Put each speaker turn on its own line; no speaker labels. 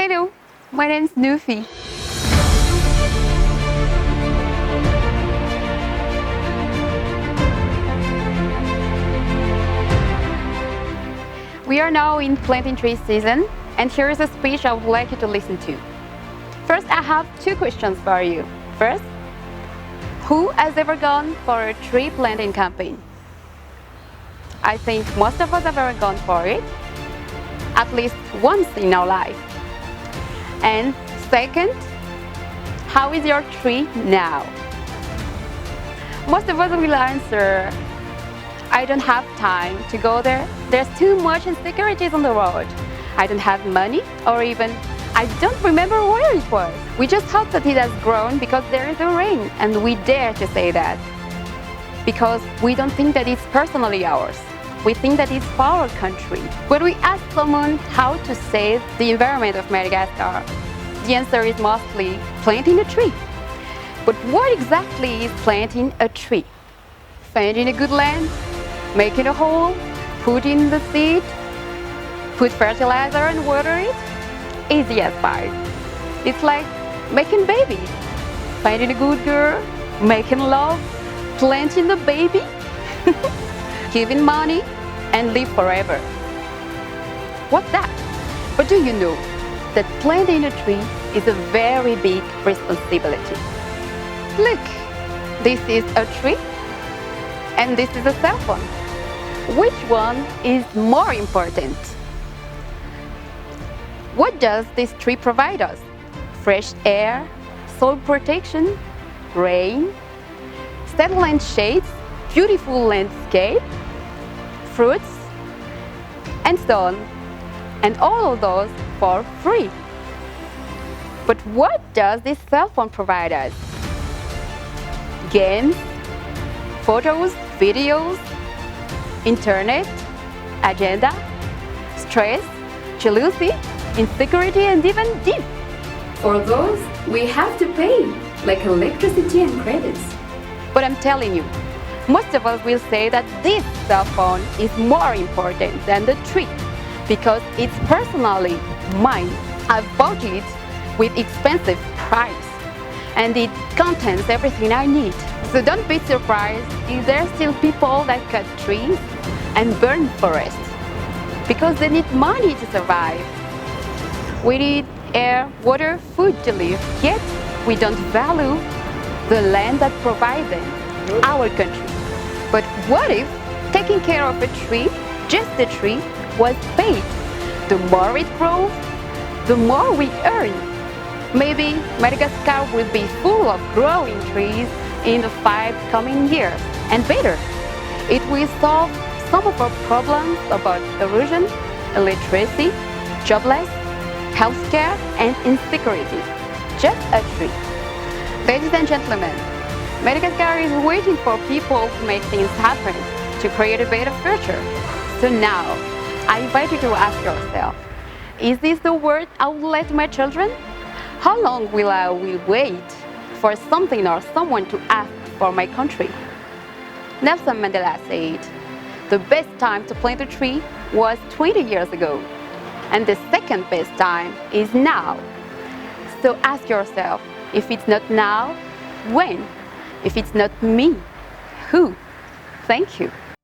Hello, my name is Nufi. We are now in planting tree season, and here is a speech I would like you to listen to. First, I have two questions for you. First, who has ever gone for a tree planting campaign? I think most of us have ever gone for it, at least once in our life. And second, how is your tree now? Most of us will answer, I don't have time to go there. There's too much insecurities on the road. I don't have money, or even I don't remember where it was. We just hope that it has grown because there is a rain, and we dare to say that. Because we don't think that it's personally ours. We think that it's for our country. When we ask someone how to save the environment of Madagascar, the answer is mostly planting a tree. But what exactly is planting a tree? Finding a good land, making a hole, put in the seed, put fertilizer and water it? Easy as pie. It's like making babies. Finding a good girl, making love, planting the baby, giving money, and live forever. What's that? But do you know that planting a tree is a very big responsibility? Look, this is a tree, and this is a cell phone. Which one is more important? What does this tree provide us? Fresh air, soil protection, rain, satellite shades, beautiful landscape, fruits, and so on. And all of those for free. But what does this cell phone provide us? Games, photos, videos, internet, agenda, stress, jealousy, insecurity, and even deep. For those, we have to pay, like electricity and credits. But I'm telling you, most of us will say that this cell phone is more important than the tree because it's personally mine. I've bought it with expensive price and it contains everything I need. So don't be surprised if there are still people that cut trees and burn forests because they need money to survive. We need air, water, food to live, yet we don't value the land that provides them, our country. But what if taking care of a tree, just a tree, was paid? The more it grows, the more we earn. Maybe Madagascar will be full of growing trees in the 5 coming years. And better, it will solve some of our problems about erosion, illiteracy, jobless, healthcare, and insecurity. Just a tree. Ladies and gentlemen, Madagascar is waiting for people to make things happen, to create a better future. So now, I invite you to ask yourself, is this the word I will let my children? How long will I wait for something or someone to ask for my country? Nelson Mandela said, the best time to plant a tree was 20 years ago, and the second best time is now. So ask yourself, if it's not now, when? If it's not me, who? Thank you.